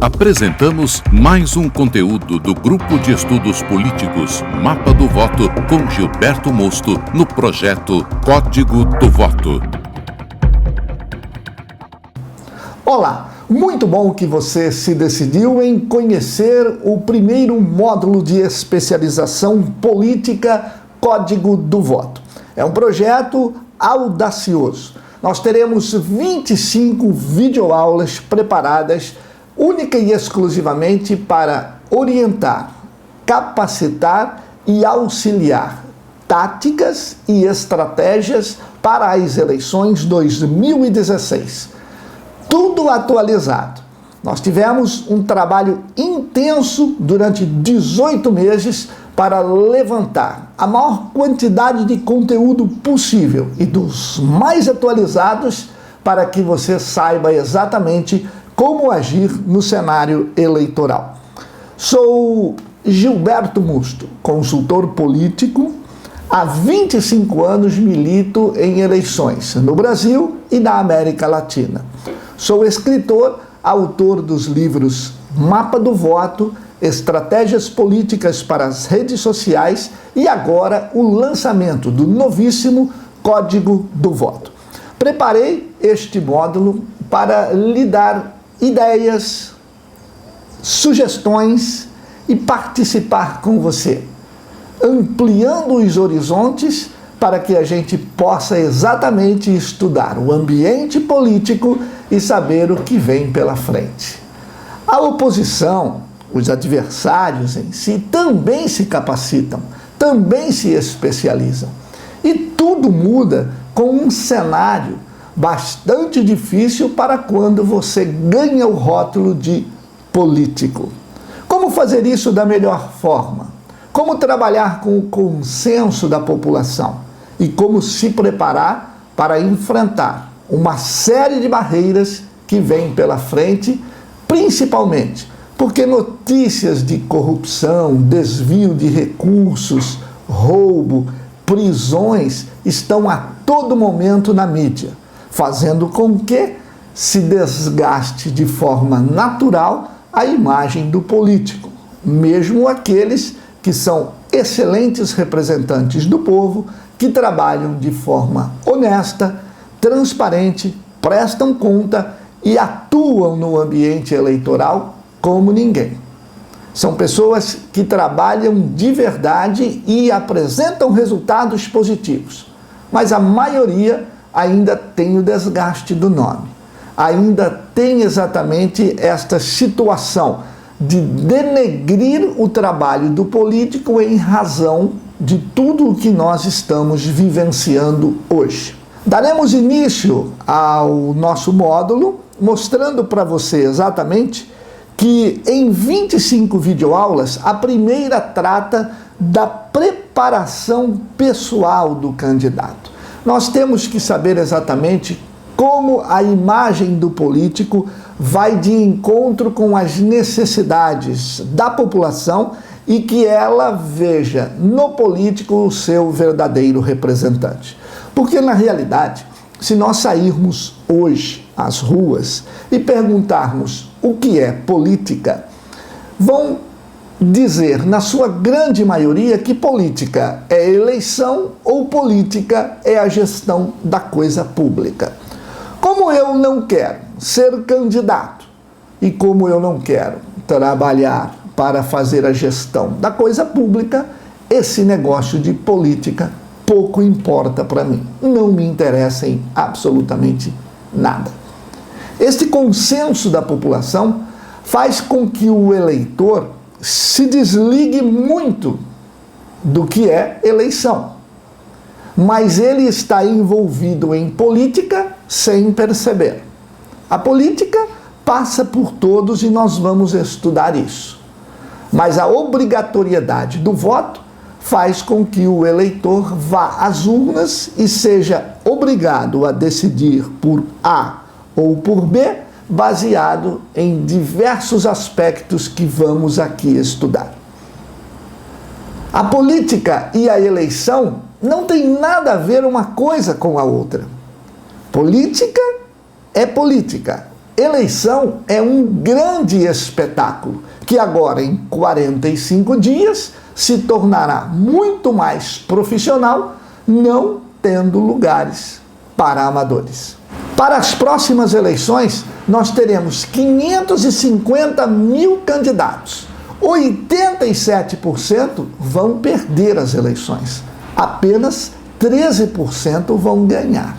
Apresentamos mais um conteúdo do Grupo de Estudos Políticos Mapa do Voto com Gilberto Mosto no projeto Código do Voto. Olá, muito bom que você se decidiu em conhecer o primeiro módulo de especialização política Código do Voto. É um projeto audacioso. Nós teremos 25 videoaulas preparadas única e exclusivamente para orientar, capacitar e auxiliar táticas e estratégias para as eleições 2016. Tudo atualizado. Nós tivemos um trabalho intenso durante 18 meses para levantar a maior quantidade de conteúdo possível e dos mais atualizados para que você saiba exatamente como agir no cenário eleitoral. Sou Gilberto Mosto, consultor político. Há 25 anos milito em eleições no Brasil e na América Latina. Sou escritor, autor dos livros Mapa do Voto, Estratégias Políticas para as Redes Sociais e agora o lançamento do novíssimo Código do Voto. Preparei este módulo para lhe dar ideias, sugestões e participar com você, ampliando os horizontes para que a gente possa exatamente estudar o ambiente político e saber o que vem pela frente. A oposição, os adversários em si, também se capacitam, também se especializam. E tudo muda com um cenário bastante difícil para quando você ganha o rótulo de político. Como fazer isso da melhor forma? Como trabalhar com o consenso da população? E como se preparar para enfrentar uma série de barreiras que vem pela frente, principalmente porque notícias de corrupção, desvio de recursos, roubo, prisões estão a todo momento na mídia, fazendo com que se desgaste de forma natural a imagem do político, mesmo aqueles que são excelentes representantes do povo, que trabalham de forma honesta, transparente, prestam conta e atuam no ambiente eleitoral como ninguém. São pessoas que trabalham de verdade e apresentam resultados positivos, mas a maioria ainda tem o desgaste do nome, ainda tem exatamente esta situação de denegrir o trabalho do político em razão de tudo o que nós estamos vivenciando hoje. Daremos início ao nosso módulo, mostrando para você exatamente que em 25 videoaulas, a primeira trata da preparação pessoal do candidato. Nós temos que saber exatamente como a imagem do político vai de encontro com as necessidades da população e que ela veja no político o seu verdadeiro representante. Porque, na realidade, se nós sairmos hoje às ruas e perguntarmos o que é política, vão dizer, na sua grande maioria, que política é eleição ou política é a gestão da coisa pública. Como eu não quero ser candidato e como eu não quero trabalhar para fazer a gestão da coisa pública, esse negócio de política pouco importa para mim. Não me interessa em absolutamente nada. Este consenso da população faz com que o eleitor se desligue muito do que é eleição. Mas ele está envolvido em política sem perceber. A política passa por todos e nós vamos estudar isso. Mas a obrigatoriedade do voto faz com que o eleitor vá às urnas e seja obrigado a decidir por A ou por B, baseado em diversos aspectos que vamos aqui estudar. A política e a eleição não tem nada a ver uma coisa com a outra. Política é política eleição é um grande espetáculo, que agora, em 45 dias, se tornará muito mais profissional, não tendo lugares para amadores. Para as próximas eleições, nós teremos 550 mil candidatos. 87% vão perder as eleições. Apenas 13% vão ganhar.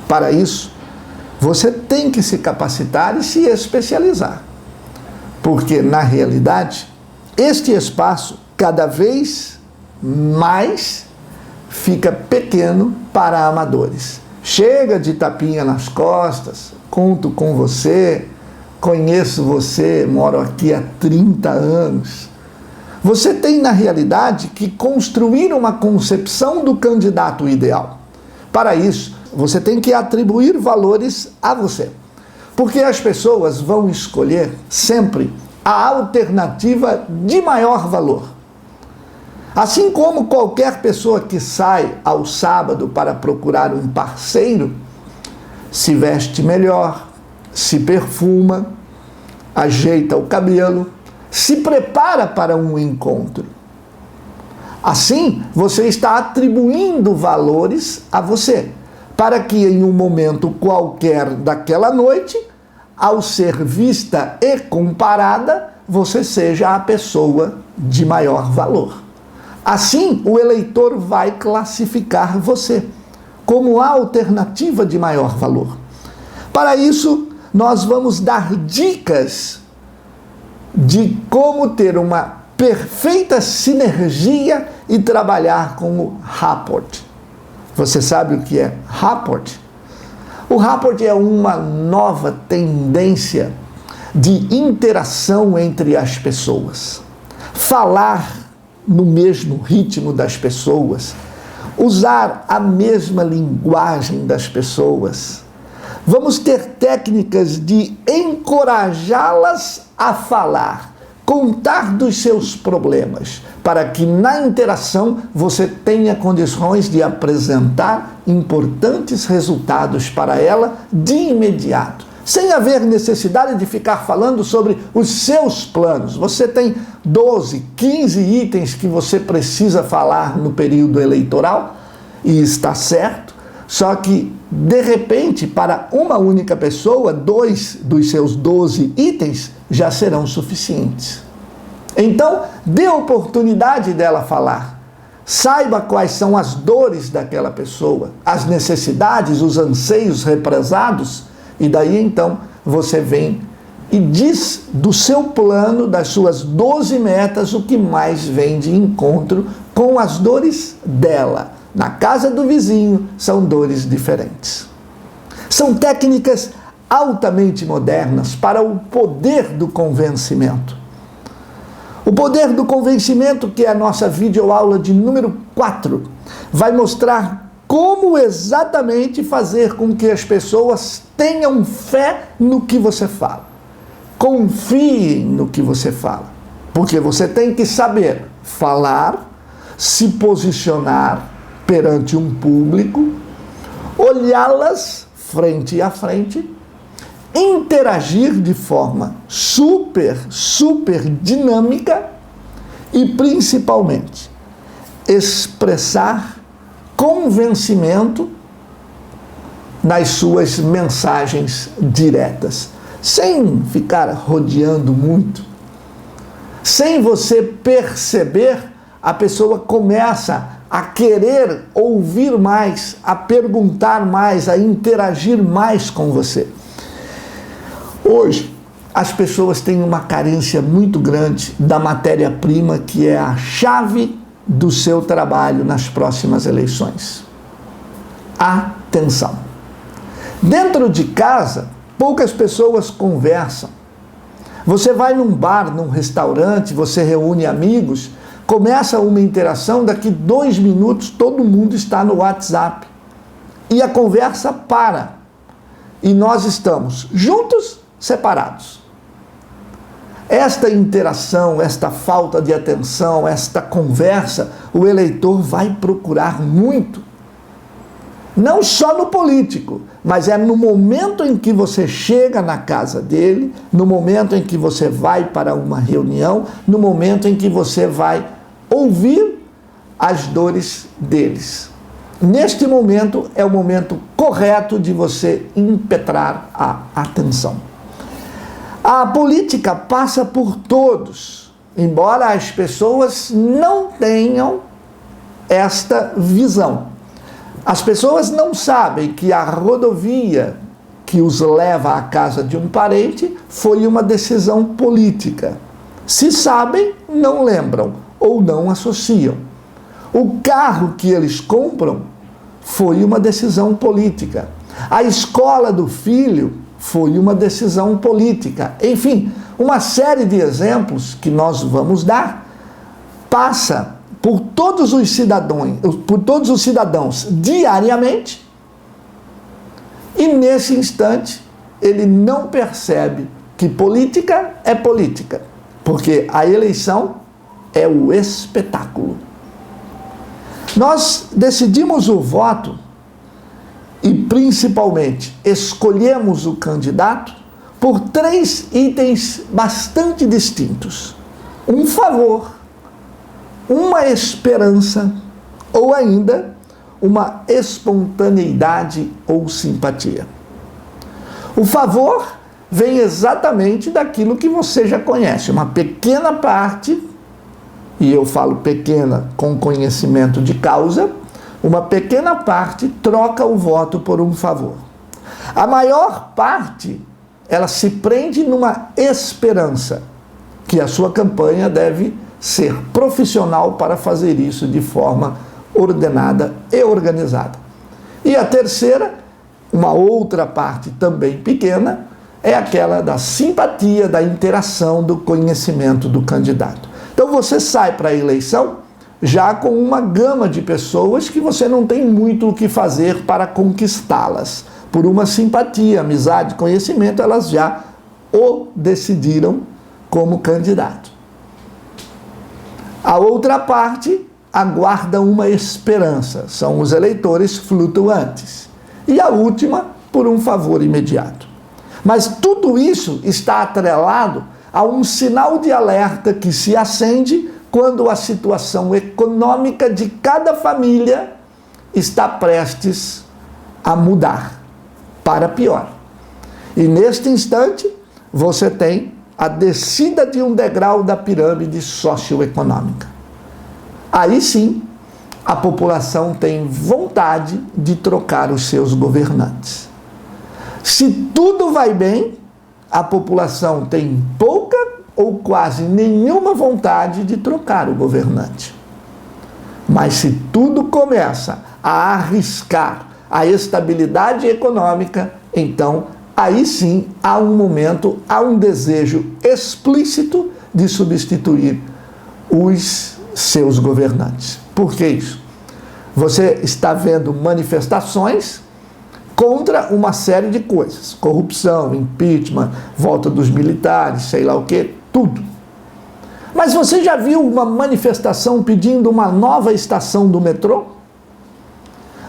Para isso, você tem que se capacitar e se especializar. Porque, na realidade, este espaço cada vez mais fica pequeno para amadores. Chega de tapinha nas costas, conto com você, conheço você, moro aqui há 30 anos. Você tem, na realidade, que construir uma concepção do candidato ideal. Para isso, você tem que atribuir valores a você. Porque as pessoas vão escolher sempre a alternativa de maior valor. Assim como qualquer pessoa que sai ao sábado para procurar um parceiro, se veste melhor, se perfuma, ajeita o cabelo, se prepara para um encontro. Assim, você está atribuindo valores a você, para que em um momento qualquer daquela noite, ao ser vista e comparada, você seja a pessoa de maior valor. Assim, o eleitor vai classificar você como a alternativa de maior valor. Para isso, nós vamos dar dicas de como ter uma perfeita sinergia e trabalhar com o rapport. Você sabe o que é rapport? O rapport é uma nova tendência de interação entre as pessoas. Falar no mesmo ritmo das pessoas, usar a mesma linguagem das pessoas. Vamos ter técnicas de encorajá-las a falar, contar dos seus problemas, para que na interação você tenha condições de apresentar importantes resultados para ela de imediato, sem haver necessidade de ficar falando sobre os seus planos. Você tem 12, 15 itens que você precisa falar no período eleitoral, e está certo, só que, de repente, para uma única pessoa, 2 dos seus 12 itens já serão suficientes. Então, dê oportunidade dela falar. Saiba quais são as dores daquela pessoa, as necessidades, os anseios represados, e daí então você vem e diz do seu plano, das suas 12 metas, o que mais vem de encontro com as dores dela. Na casa do vizinho, são dores diferentes. São técnicas altamente modernas para o poder do convencimento. O poder do convencimento, que é a nossa videoaula de número 4, vai mostrar como exatamente fazer com que as pessoas tenham fé no que você fala. Confiem no que você fala. Porque você tem que saber falar, se posicionar perante um público, olhá-las frente a frente, interagir de forma super dinâmica e, principalmente, expressar convencimento nas suas mensagens diretas, sem ficar rodeando muito. Sem você perceber, a pessoa começa a querer ouvir mais, a perguntar mais, a interagir mais com você. Hoje, as pessoas têm uma carência muito grande da matéria-prima, que é a chave do seu trabalho nas próximas eleições. Atenção! Dentro de casa, poucas pessoas conversam. Você vai num bar, num restaurante, você reúne amigos, começa uma interação, daqui 2 minutos todo mundo está no WhatsApp. E a conversa para. E nós estamos juntos, separados. Esta interação, esta falta de atenção, esta conversa, o eleitor vai procurar muito Não só no político, mas é no momento em que você chega na casa dele, no momento em que você vai para uma reunião, no momento em que você vai ouvir as dores deles. Neste momento é o momento correto de você impetrar a atenção. A política passa por todos, embora as pessoas não tenham esta visão. As pessoas não sabem que a rodovia que os leva à casa de um parente foi uma decisão política. Se sabem, não lembram ou não associam. O carro que eles compram foi uma decisão política. A escola do filho foi uma decisão política. Enfim, uma série de exemplos que nós vamos dar passa por todos os cidadãos diariamente, e nesse instante ele não percebe que política é política, porque a eleição é o espetáculo. Nós decidimos o voto e, principalmente, escolhemos o candidato por 3 itens bastante distintos: um favor, uma esperança ou ainda uma espontaneidade ou simpatia. O favor vem exatamente daquilo que você já conhece, uma pequena parte, e eu falo pequena com conhecimento de causa, uma pequena parte troca o voto por um favor. A maior parte, ela se prende numa esperança, que a sua campanha deve ser profissional para fazer isso de forma ordenada e organizada. E a terceira, uma outra parte também pequena, é aquela da simpatia, da interação, do conhecimento do candidato. Então você sai para a eleição já com uma gama de pessoas que você não tem muito o que fazer para conquistá-las. Por uma simpatia, amizade, conhecimento, elas já o decidiram como candidato. A outra parte aguarda uma esperança, são os eleitores flutuantes. E a última, por um favor imediato. Mas tudo isso está atrelado a um sinal de alerta que se acende quando a situação econômica de cada família está prestes a mudar para pior. E neste instante, você tem a descida de um degrau da pirâmide socioeconômica. Aí sim, a população tem vontade de trocar os seus governantes. Se tudo vai bem, a população tem pouca ou quase nenhuma vontade de trocar o governante. Mas se tudo começa a arriscar a estabilidade econômica, então aí sim há um momento, há um desejo explícito de substituir os seus governantes. Por que isso? Você está vendo manifestações contra uma série de coisas. Corrupção, impeachment, volta dos militares, sei lá o quê, tudo. Mas você já viu uma manifestação pedindo uma nova estação do metrô?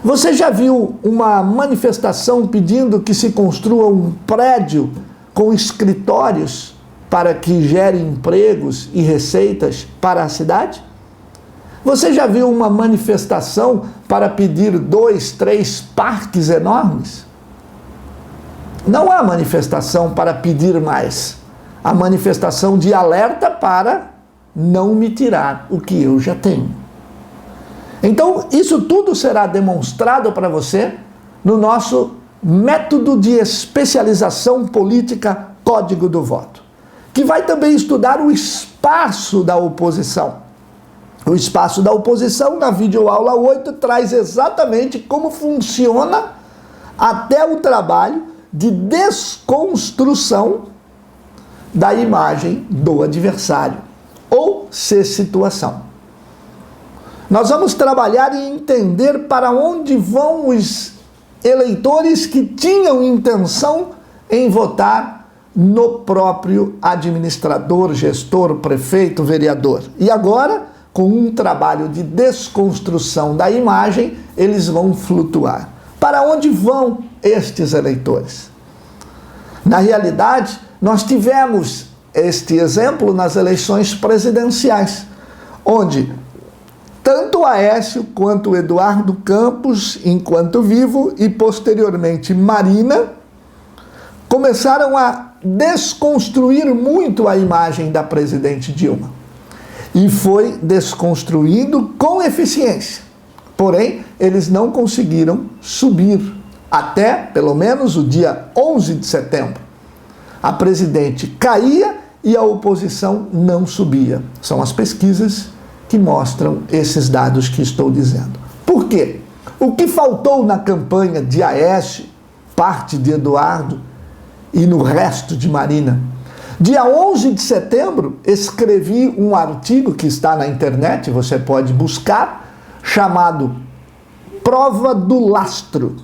Você já viu uma manifestação pedindo que se construa um prédio com escritórios para que gere empregos e receitas para a cidade? Você já viu uma manifestação para pedir 2, 3 parques enormes? Não há manifestação para pedir mais. Há manifestação de alerta para não me tirar o que eu já tenho. Então, isso tudo será demonstrado para você no nosso método de especialização política Código do Voto, que vai também estudar o espaço da oposição. O espaço da oposição, na videoaula 8, traz exatamente como funciona até o trabalho de desconstrução da imagem do adversário, ou situação. Nós vamos trabalhar e entender para onde vão os eleitores que tinham intenção em votar no próprio administrador, gestor, prefeito, vereador. E agora, com um trabalho de desconstrução da imagem, eles vão flutuar. Para onde vão estes eleitores? Na realidade, nós tivemos este exemplo nas eleições presidenciais, onde tanto Aécio quanto Eduardo Campos, enquanto vivo, e posteriormente Marina, começaram a desconstruir muito a imagem da presidente Dilma. E foi desconstruindo com eficiência. Porém, eles não conseguiram subir até, pelo menos, o dia 11 de setembro. A presidente caía e a oposição não subia. São as pesquisas que mostram esses dados que estou dizendo. Por quê? O que faltou na campanha de Aécio, parte de Eduardo e no resto de Marina? Dia 11 de setembro, escrevi um artigo que está na internet, você pode buscar, chamado Prova do Lastro.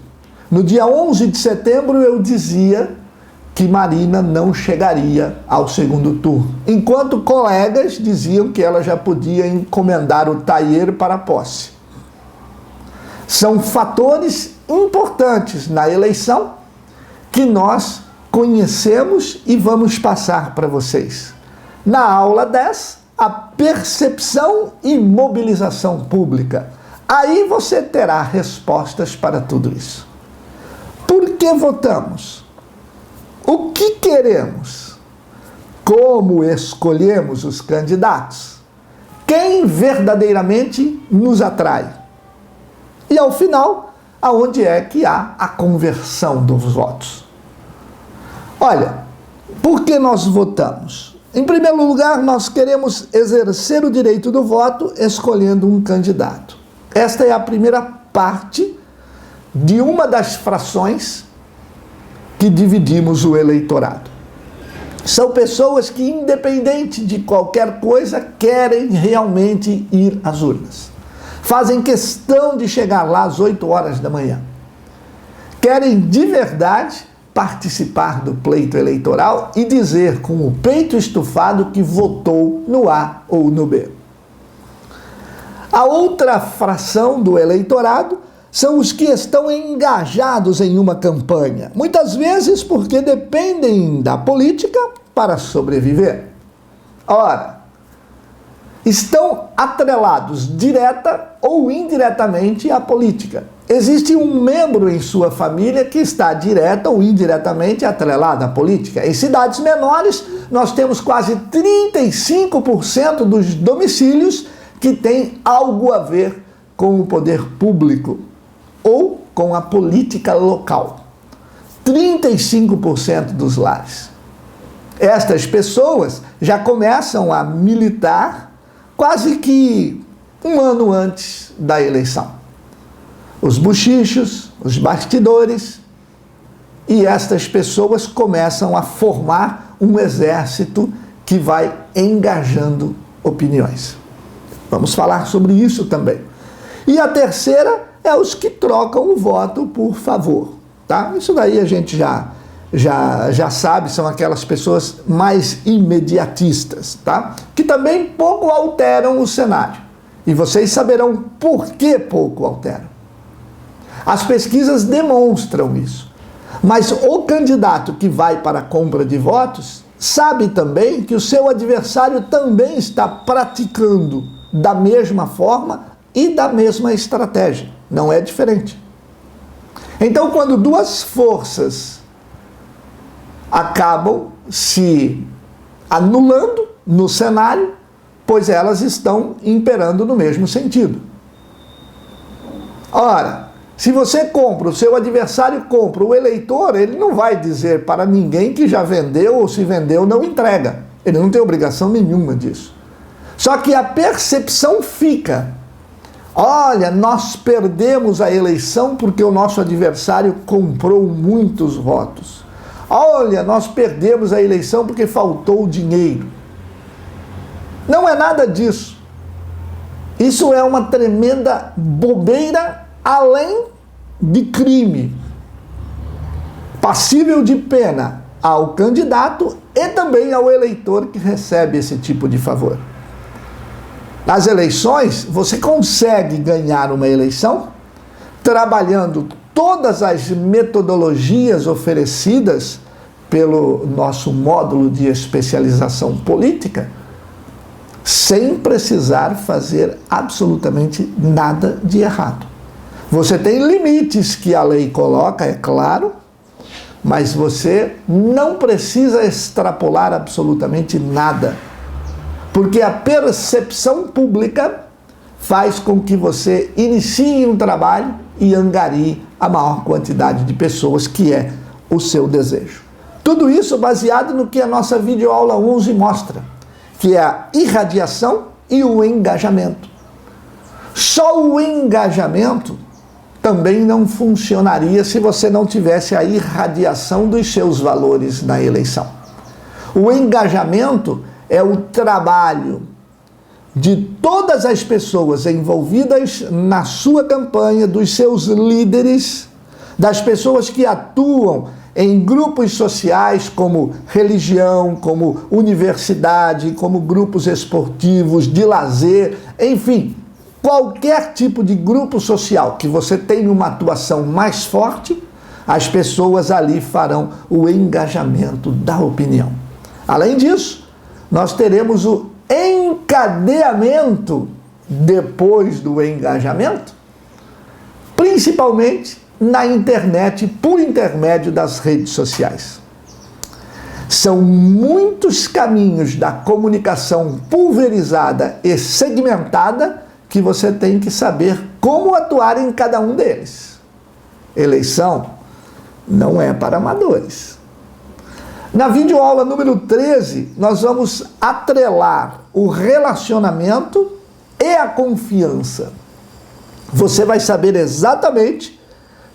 No dia 11 de setembro eu dizia que Marina não chegaria ao segundo turno, enquanto colegas diziam que ela já podia encomendar o taier para a posse. São fatores importantes na eleição que nós conhecemos e vamos passar para vocês. Na aula 10, a percepção e mobilização pública. Aí você terá respostas para tudo isso. Por que votamos? O que queremos? Como escolhemos os candidatos? Quem verdadeiramente nos atrai? E ao final, aonde é que há a conversão dos votos? Olha, por que nós votamos? Em primeiro lugar, nós queremos exercer o direito do voto escolhendo um candidato. Esta é a primeira parte de uma das frações que dividimos o eleitorado. São pessoas que, independente de qualquer coisa, querem realmente ir às urnas. Fazem questão de chegar lá às 8 horas da manhã. Querem de verdade participar do pleito eleitoral e dizer com o peito estufado que votou no A ou no B. A outra fração do eleitorado são os que estão engajados em uma campanha, muitas vezes porque dependem da política para sobreviver. Ora, estão atrelados direta ou indiretamente à política. Existe um membro em sua família que está direta ou indiretamente atrelado à política. Em cidades menores, nós temos quase 35% dos domicílios que têm algo a ver com o poder público ou com a política local. 35% dos lares. Estas pessoas já começam a militar quase que um ano antes da eleição. Os bochichos, os bastidores, e estas pessoas começam a formar um exército que vai engajando opiniões. Vamos falar sobre isso também. E a terceira é os que trocam o voto por favor, tá? Isso daí a gente já sabe, são aquelas pessoas mais imediatistas, tá? Que também pouco alteram o cenário. E vocês saberão por que pouco alteram. As pesquisas demonstram isso. Mas o candidato que vai para a compra de votos sabe também que o seu adversário também está praticando da mesma forma e da mesma estratégia. Não é diferente. Então, quando duas forças acabam se anulando no cenário, pois elas estão imperando no mesmo sentido. Ora, se você compra, o seu adversário compra, o eleitor, ele não vai dizer para ninguém que já vendeu ou se vendeu não entrega. Ele não tem obrigação nenhuma disso. Só que a percepção fica. Olha, nós perdemos a eleição porque o nosso adversário comprou muitos votos. Olha, nós perdemos a eleição porque faltou dinheiro. Não é nada disso. Isso é uma tremenda bobeira, além de crime, passível de pena ao candidato e também ao eleitor que recebe esse tipo de favor. Nas eleições, você consegue ganhar uma eleição trabalhando todas as metodologias oferecidas pelo nosso módulo de especialização política, sem precisar fazer absolutamente nada de errado. Você tem limites que a lei coloca, é claro, mas você não precisa extrapolar absolutamente nada, porque a percepção pública faz com que você inicie um trabalho e angarie a maior quantidade de pessoas, que é o seu desejo. Tudo isso baseado no que a nossa videoaula 11 mostra, que é a irradiação e o engajamento. Só o engajamento também não funcionaria se você não tivesse a irradiação dos seus valores na eleição. O engajamento é o trabalho de todas as pessoas envolvidas na sua campanha, dos seus líderes, das pessoas que atuam em grupos sociais como religião, como universidade, como grupos esportivos, de lazer, enfim, qualquer tipo de grupo social que você tenha uma atuação mais forte, as pessoas ali farão o engajamento da opinião. Além disso, nós teremos o encadeamento depois do engajamento, principalmente na internet, por intermédio das redes sociais. São muitos caminhos da comunicação pulverizada e segmentada que você tem que saber como atuar em cada um deles. Eleição não é para amadores. Na videoaula número 13, nós vamos atrelar o relacionamento e a confiança. Você vai saber exatamente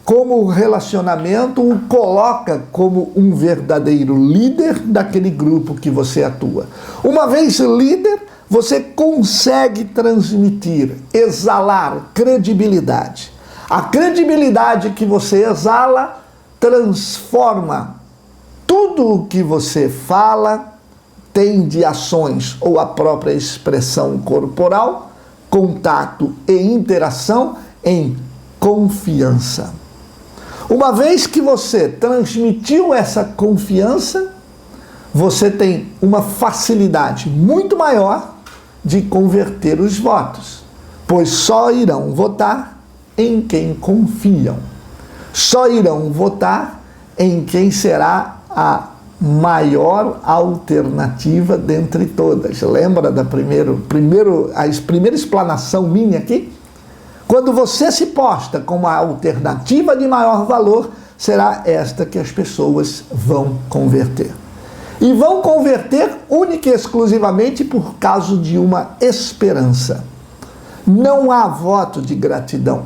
como o relacionamento o coloca como um verdadeiro líder daquele grupo que você atua. Uma vez líder, você consegue transmitir, exalar credibilidade. A credibilidade que você exala transforma tudo o que você fala, tem de ações ou a própria expressão corporal, contato e interação em confiança. Uma vez que você transmitiu essa confiança, você tem uma facilidade muito maior de converter os votos, pois só irão votar em quem confiam. Só irão votar em quem será a maior alternativa dentre todas. Lembra da primeira explanação minha aqui? Quando você se posta como a alternativa de maior valor, será esta que as pessoas vão converter. E vão converter única e exclusivamente por causa de uma esperança. Não há voto de gratidão.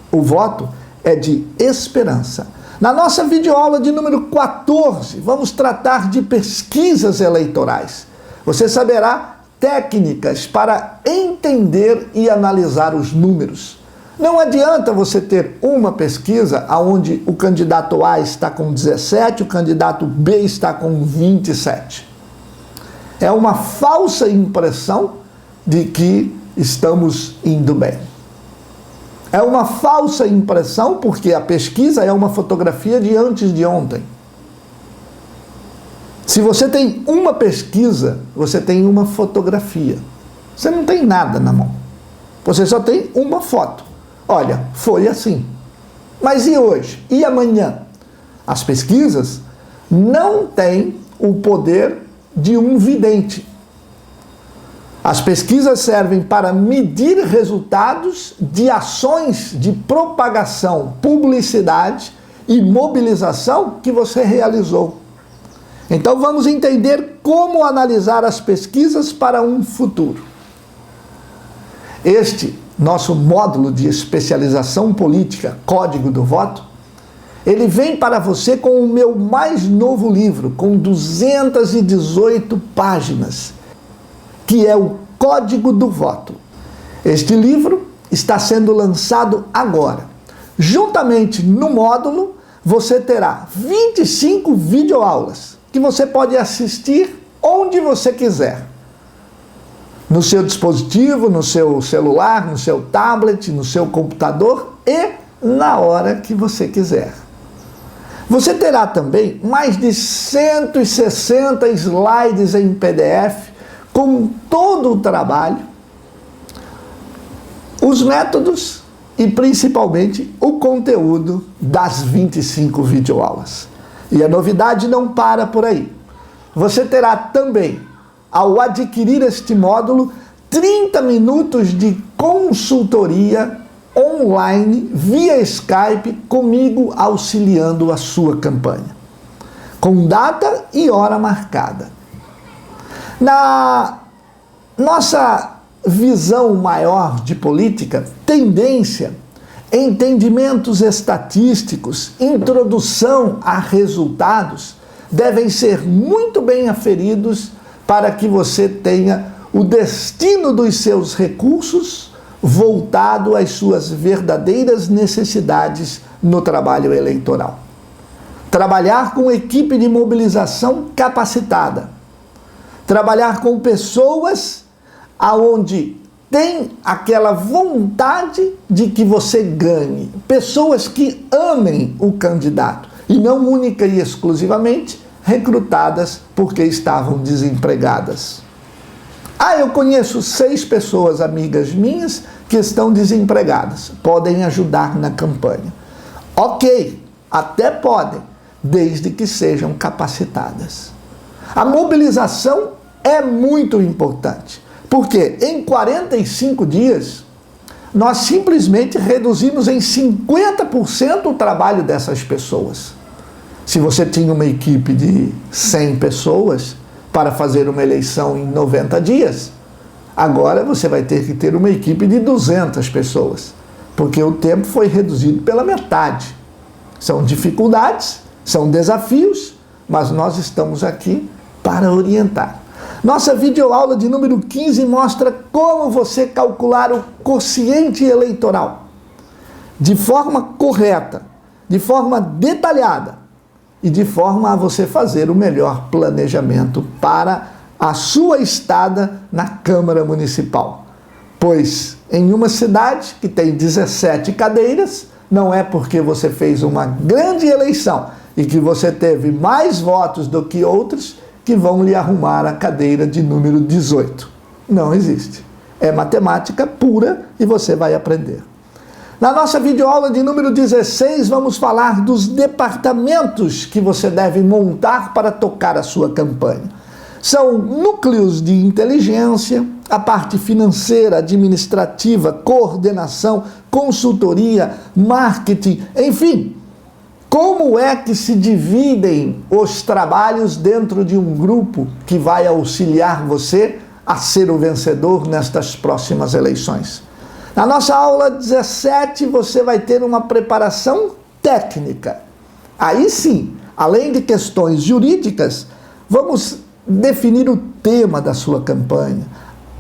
O voto é de esperança. Na nossa videoaula de número 14, vamos tratar de pesquisas eleitorais. Você saberá técnicas para entender e analisar os números. Não adianta você ter uma pesquisa onde o candidato A está com 17, o candidato B está com 27. É uma falsa impressão de que estamos indo bem. É uma falsa impressão porque a pesquisa é uma fotografia de antes de ontem. Se você tem uma pesquisa, você tem uma fotografia. Você não tem nada na mão. Você só tem uma foto. Olha, foi assim. Mas e hoje? E amanhã? As pesquisas não têm o poder de um vidente. As pesquisas servem para medir resultados de ações de propagação, publicidade e mobilização que você realizou. Então vamos entender como analisar as pesquisas para um futuro. Este nosso módulo de especialização política, Código do Voto, ele vem para você com o meu mais novo livro, com 218 páginas, que é o Código do Voto. Este livro está sendo lançado agora. Juntamente no módulo, você terá 25 videoaulas que você pode assistir onde você quiser. No seu dispositivo, no seu celular, no seu tablet, no seu computador e na hora que você quiser. Você terá também mais de 160 slides em PDF com todo o trabalho, os métodos e principalmente o conteúdo das 25 videoaulas. E a novidade não para por aí. Você terá também, ao adquirir este módulo, 30 minutos de consultoria online via Skype comigo auxiliando a sua campanha, com data e hora marcada. Na nossa visão maior de política, tendência, entendimentos estatísticos, introdução a resultados devem ser muito bem aferidos para que você tenha o destino dos seus recursos voltado às suas verdadeiras necessidades no trabalho eleitoral. Trabalhar com equipe de mobilização capacitada. Trabalhar com pessoas aonde tem aquela vontade de que você ganhe. Pessoas que amem o candidato e não única e exclusivamente recrutadas porque estavam desempregadas. Eu conheço 6 pessoas, amigas minhas, que estão desempregadas. Podem ajudar na campanha. Ok, até podem, desde que sejam capacitadas. A mobilização é muito importante, porque em 45 dias, nós simplesmente reduzimos em 50% o trabalho dessas pessoas. Se você tinha uma equipe de 100 pessoas para fazer uma eleição em 90 dias, agora você vai ter que ter uma equipe de 200 pessoas, porque o tempo foi reduzido pela metade. São dificuldades, são desafios, mas nós estamos aqui para orientar. Nossa videoaula de número 15 mostra como você calcular o quociente eleitoral de forma correta, de forma detalhada e de forma a você fazer o melhor planejamento para a sua estada na Câmara Municipal. Pois em uma cidade que tem 17 cadeiras, não é porque você fez uma grande eleição e que você teve mais votos do que outros que vão lhe arrumar a cadeira de número 18. Não existe. É matemática pura e você vai aprender. Na nossa videoaula de número 16, vamos falar dos departamentos que você deve montar para tocar a sua campanha. São núcleos de inteligência, a parte financeira, administrativa, coordenação, consultoria, marketing, enfim. Como é que se dividem os trabalhos dentro de um grupo que vai auxiliar você a ser o vencedor nestas próximas eleições? Na nossa aula 17, você vai ter uma preparação técnica. Aí sim, além de questões jurídicas, vamos definir o tema da sua campanha,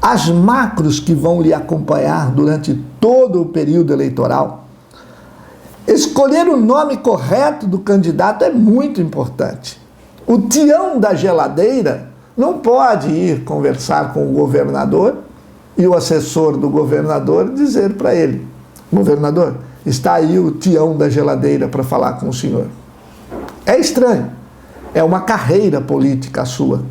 as macros que vão lhe acompanhar durante todo o período eleitoral. Escolher o nome correto do candidato é muito importante. O tião da geladeira não pode ir conversar com o governador e o assessor do governador dizer para ele: governador, está aí o tião da geladeira para falar com o senhor. É estranho. É uma carreira política a sua.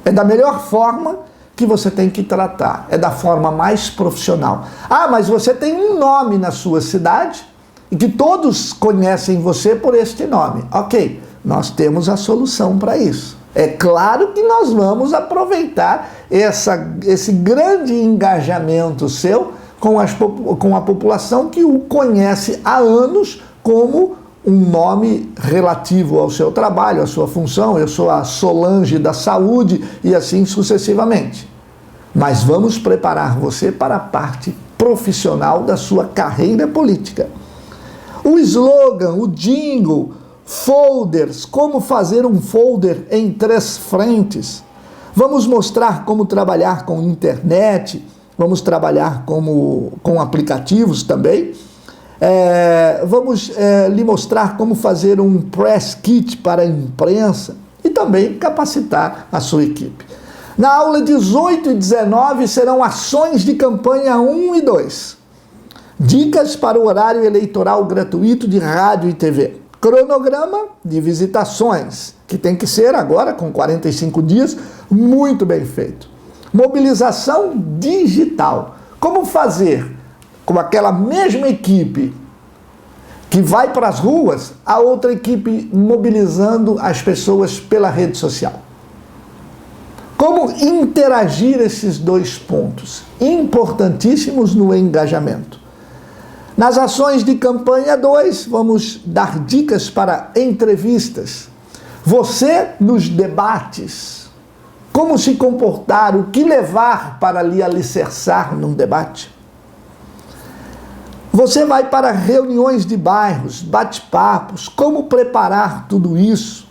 É da melhor forma que você tem que tratar. É da forma mais profissional. Mas você tem um nome na sua cidade e que todos conhecem você por este nome. Ok, nós temos a solução para isso. É claro que nós vamos aproveitar esse grande engajamento seu com a população que o conhece há anos como um nome relativo ao seu trabalho, à sua função. Eu sou a Solange da Saúde e assim sucessivamente. Mas vamos preparar você para a parte profissional da sua carreira política. O slogan, o jingle, folders, como fazer um folder em 3 frentes. Vamos mostrar como trabalhar com internet, vamos trabalhar com aplicativos também. Vamos lhe mostrar como fazer um press kit para a imprensa e também capacitar a sua equipe. Na aula 18 e 19 serão ações de campanha 1 e 2. Dicas para o horário eleitoral gratuito de rádio e TV. Cronograma de visitações, que tem que ser agora, com 45 dias, muito bem feito. Mobilização digital. Como fazer com aquela mesma equipe que vai para as ruas, a outra equipe mobilizando as pessoas pela rede social. Como interagir esses dois pontos, importantíssimos no engajamento. Nas ações de campanha 2, vamos dar dicas para entrevistas. Você nos debates, como se comportar, o que levar para lhe alicerçar num debate. Você vai para reuniões de bairros, bate-papos, como preparar tudo isso?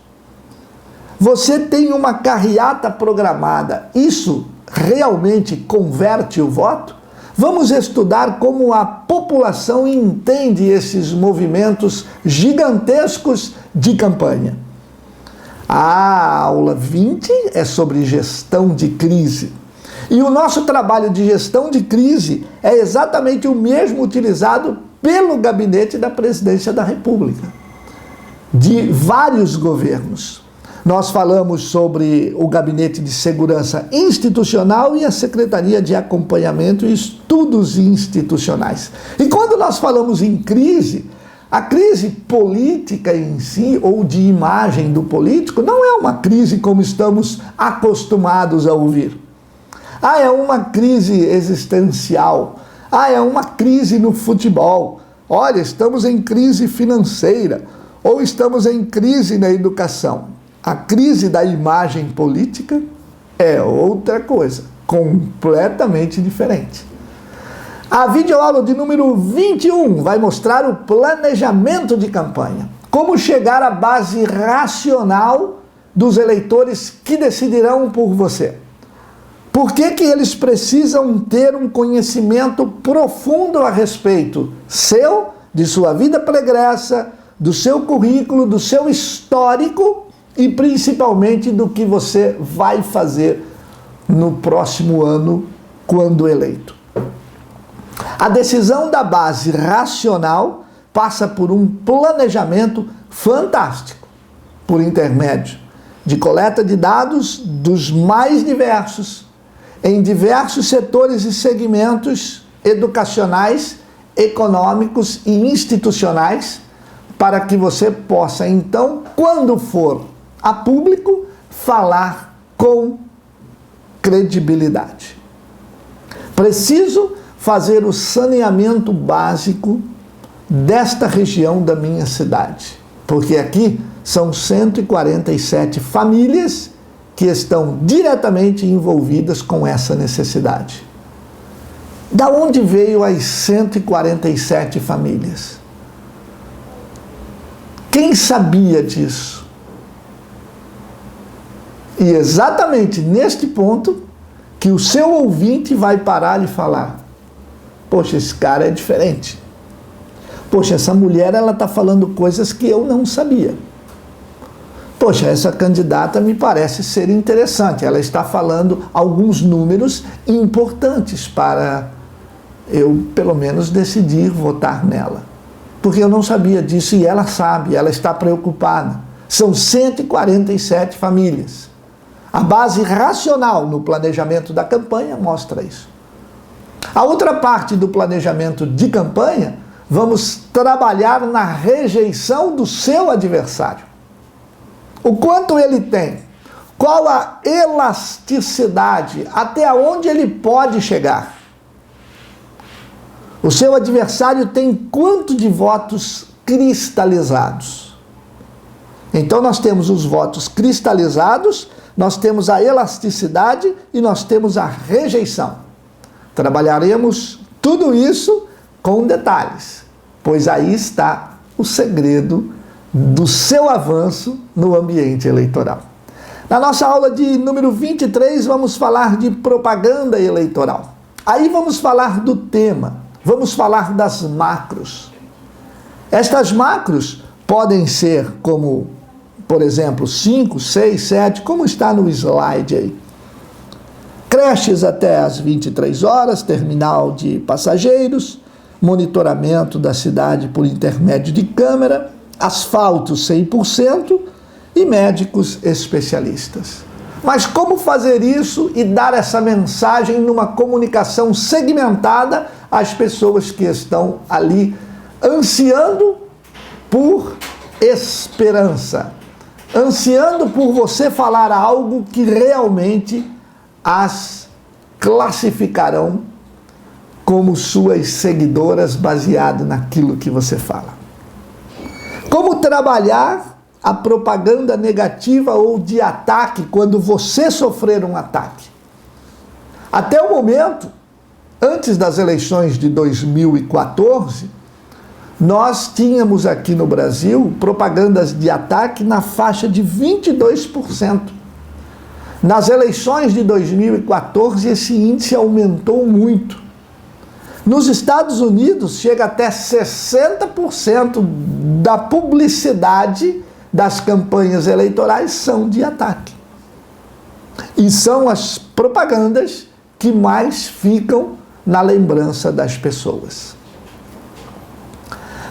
Você tem uma carreata programada, isso realmente converte o voto? Vamos estudar como a população entende esses movimentos gigantescos de campanha. A aula 20 é sobre gestão de crise. E o nosso trabalho de gestão de crise é exatamente o mesmo utilizado pelo Gabinete da Presidência da República, de vários governos. Nós falamos sobre o Gabinete de Segurança Institucional e a Secretaria de Acompanhamento e Estudos Institucionais. E quando nós falamos em crise, a crise política em si, ou de imagem do político, não é uma crise como estamos acostumados a ouvir. É uma crise existencial. É uma crise no futebol. Olha, estamos em crise financeira. Ou estamos em crise na educação. A crise da imagem política é outra coisa, completamente diferente. A videoaula de número 21 vai mostrar o planejamento de campanha. Como chegar à base racional dos eleitores que decidirão por você. Por que eles precisam ter um conhecimento profundo a respeito seu, de sua vida pregressa, do seu currículo, do seu histórico e principalmente do que você vai fazer no próximo ano, quando eleito. A decisão da base racional passa por um planejamento fantástico, por intermédio de coleta de dados dos mais diversos, em diversos setores e segmentos educacionais, econômicos e institucionais, para que você possa, então, quando for a público, falar com credibilidade. Preciso fazer o saneamento básico desta região da minha cidade, porque aqui são 147 famílias que estão diretamente envolvidas com essa necessidade. Da onde veio as 147 famílias? Quem sabia disso? E exatamente neste ponto que o seu ouvinte vai parar e falar: poxa, esse cara é diferente. Poxa, essa mulher, ela está falando coisas que eu não sabia. Poxa, essa candidata me parece ser interessante. Ela está falando alguns números importantes para eu, pelo menos, decidir votar nela. Porque eu não sabia disso e ela sabe, ela está preocupada. São 147 famílias. A base racional no planejamento da campanha mostra isso. A outra parte do planejamento de campanha, vamos trabalhar na rejeição do seu adversário. O quanto ele tem, qual a elasticidade, até onde ele pode chegar. O seu adversário tem quanto de votos cristalizados? Então nós temos os votos cristalizados, nós temos a elasticidade e nós temos a rejeição. Trabalharemos tudo isso com detalhes, pois aí está o segredo do seu avanço no ambiente eleitoral. Na nossa aula de número 23, vamos falar de propaganda eleitoral. Aí vamos falar do tema, vamos falar das macros. Estas macros podem ser como, por exemplo, 5, 6, 7, como está no slide aí. Creches até às 23 horas, terminal de passageiros, monitoramento da cidade por intermédio de câmera, asfalto 100% e médicos especialistas. Mas como fazer isso e dar essa mensagem numa comunicação segmentada às pessoas que estão ali ansiando por esperança, ansiando por você falar algo que realmente as classificarão como suas seguidoras baseado naquilo que você fala? Como trabalhar a propaganda negativa ou de ataque quando você sofrer um ataque? Até o momento, antes das eleições de 2014, nós tínhamos aqui no Brasil propagandas de ataque na faixa de 22%. Nas eleições de 2014, esse índice aumentou muito. Nos Estados Unidos, chega até 60% da publicidade das campanhas eleitorais são de ataque. E são as propagandas que mais ficam na lembrança das pessoas.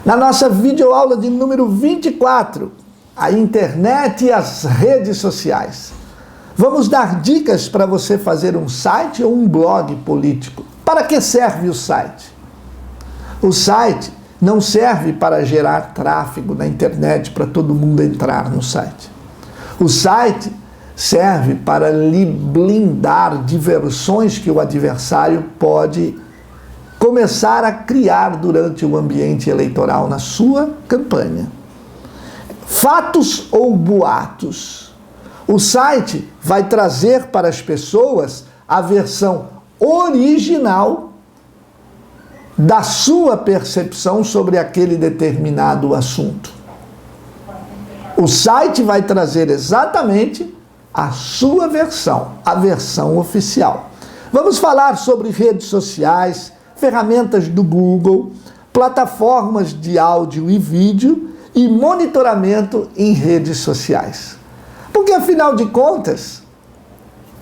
Na nossa videoaula de número 24, a internet e as redes sociais, vamos dar dicas para você fazer um site ou um blog político. Para que serve o site? O site não serve para gerar tráfego na internet para todo mundo entrar no site. O site serve para lhe blindar de versões que o adversário pode começar a criar durante o ambiente eleitoral na sua campanha. Fatos ou boatos? O site vai trazer para as pessoas a versão original da sua percepção sobre aquele determinado assunto. O site vai trazer exatamente a sua versão, a versão oficial. Vamos falar sobre redes sociais, ferramentas do Google, plataformas de áudio e vídeo e monitoramento em redes sociais. Porque, afinal de contas,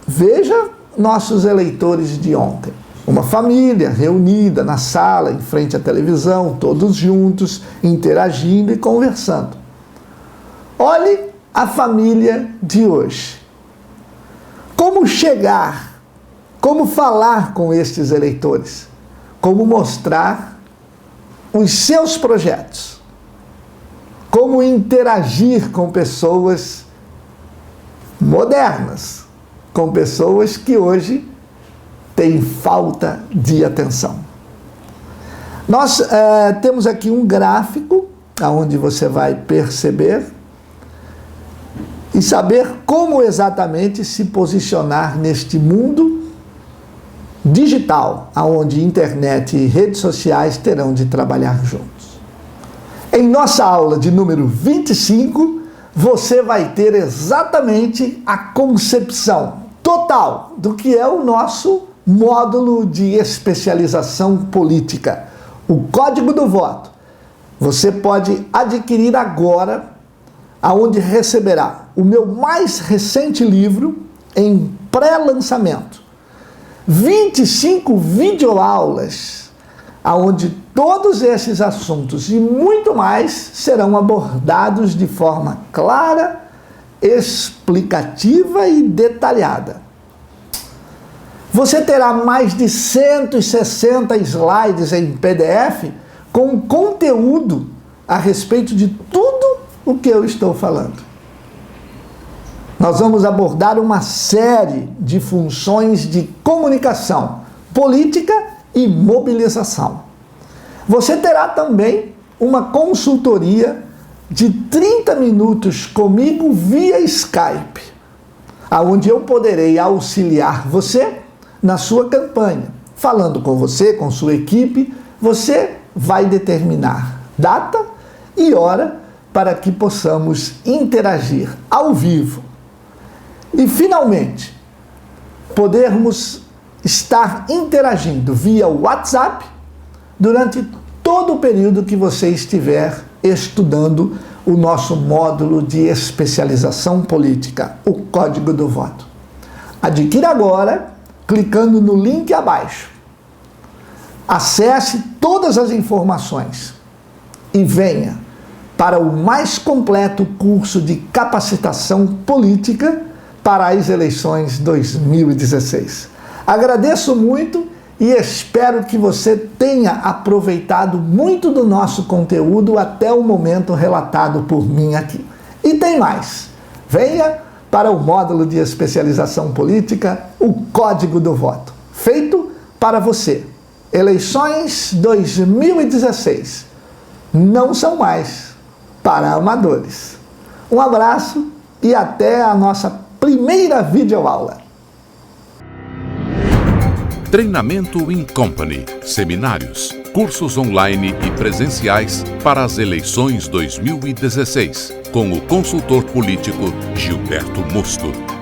veja nossos eleitores de ontem. Uma família reunida na sala, em frente à televisão, todos juntos, interagindo e conversando. Olhe a família de hoje. Como chegar, como falar com estes eleitores, como mostrar os seus projetos, como interagir com pessoas modernas, com pessoas que hoje têm falta de atenção. Nós temos aqui um gráfico onde você vai perceber e saber como exatamente se posicionar neste mundo digital, onde internet e redes sociais terão de trabalhar juntos. Em nossa aula de número 25, você vai ter exatamente a concepção total do que é o nosso módulo de especialização política, o Código do Voto. Você pode adquirir agora, aonde receberá o meu mais recente livro em pré-lançamento. 25 videoaulas, aonde todos esses assuntos e muito mais serão abordados de forma clara, explicativa e detalhada. Você terá mais de 160 slides em PDF com conteúdo a respeito de tudo o que eu estou falando. Nós vamos abordar uma série de funções de comunicação, política e mobilização. Você terá também uma consultoria de 30 minutos comigo via Skype, onde eu poderei auxiliar você na sua campanha. Falando com você, com sua equipe, você vai determinar data e hora para que possamos interagir ao vivo. E, finalmente, podermos estar interagindo via WhatsApp durante todo o período que você estiver estudando o nosso módulo de especialização política, o Código do Voto. Adquira agora, clicando no link abaixo. Acesse todas as informações e venha para o mais completo curso de capacitação política para as eleições 2016. Agradeço muito e espero que você tenha aproveitado muito do nosso conteúdo até o momento relatado por mim aqui. E tem mais. Venha para o módulo de especialização política, o Código do Voto, feito para você. Eleições 2016 não são mais para amadores. Um abraço e até a nossa primeira videoaula. Treinamento in Company, seminários, cursos online e presenciais para as eleições 2016, com o consultor político Gilberto Mosto.